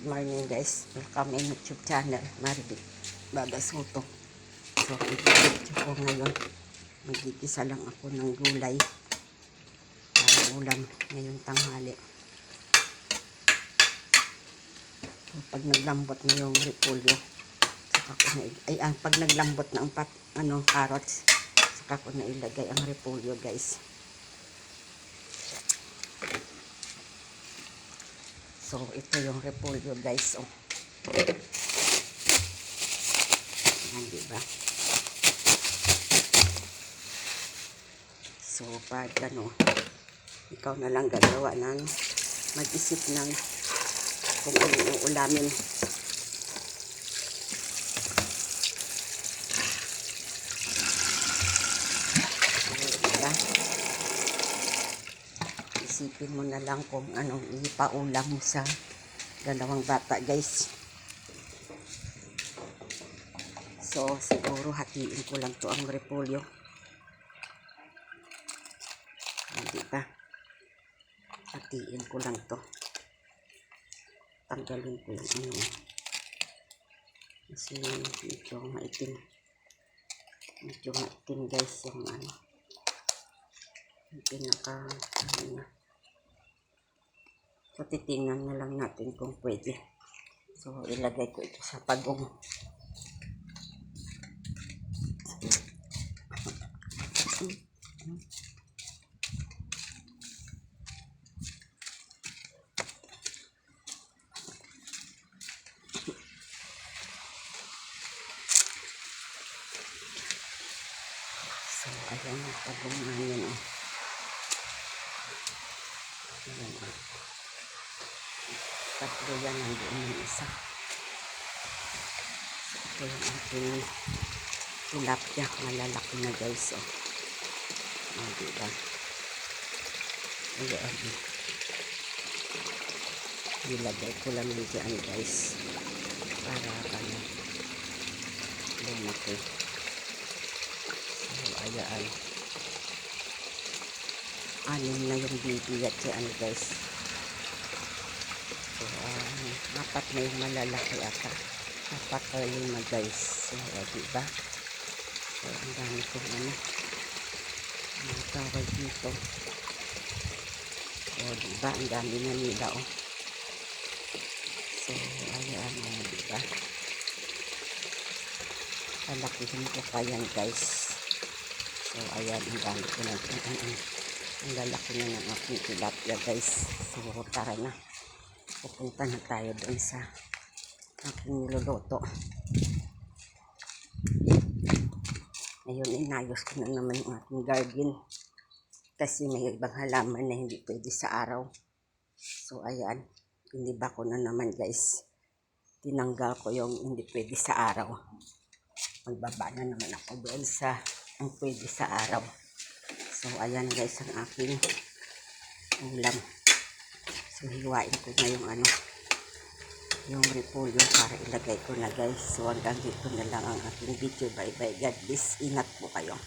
morning guys. Welcome in YouTube channel. Maribit Bagasuto. So, i-video ko ngayon. Magigisa lang ako ng gulay para ulam ngayong tanghali. So, pag naglambot na yung repolyo, saka ko na, pag naglambot na ang carrots, saka ko na ilagay ang repolyo guys. So, ito yung repolyo guys. Oh. Yan, diba? So, pag ikaw na lang gagawa ng mag-isip ng kung ano yung ulamin. Diba? Isipin mo na lang kung anong ipaulam mo sa dalawang bata guys. So siguro hatiin ko lang to ang repolyo. Hindi ba? Hatiin ko lang to. Tanggalin ko yung kasi medyo maitim. Medyo maitim guys yung yung pinaka niya. So, titingnan na lang natin kung pwede. So, ilagay ko ito sa pagong. So, ayan ang pagong ngayon. Ayan o. Tatlo yan nandiyan yung isa. So, ito yung ating tilapia. Malalaki na guys. O. O, diba? Ayan. Ilagay ko lang dyan guys. Para lumaki. So, ayan. Anim na yung baby at yan guys. So, apat na yung malalaki ata. Apat o 5 guys. So, diba? So, ang dami kong mga tawag dito. So, diba? Ang dami na nila o. So, ayan o, diba? Palakihin ko pa yan guys. So, ayan. Ang dami ko na ang lalaki na ng aking tilapia guys. So, tara na. Pupunta na tayo doon sa aking niluluto. Ngayon, inayos ko na naman yung aking garden. Kasi may ibang halaman na hindi pwede sa araw. So, ayan. Iniba ko na naman guys. Tinanggal ko yung hindi pwede sa araw. Magbaba na naman ako doon sa ang pwede sa araw. So, ayan guys ang aking ulam. So, hiwain ko na yung repolyo para ilagay ko na guys. So, hanggang dito na lang ang aking video. Bye bye. God bless. Ingat po kayo.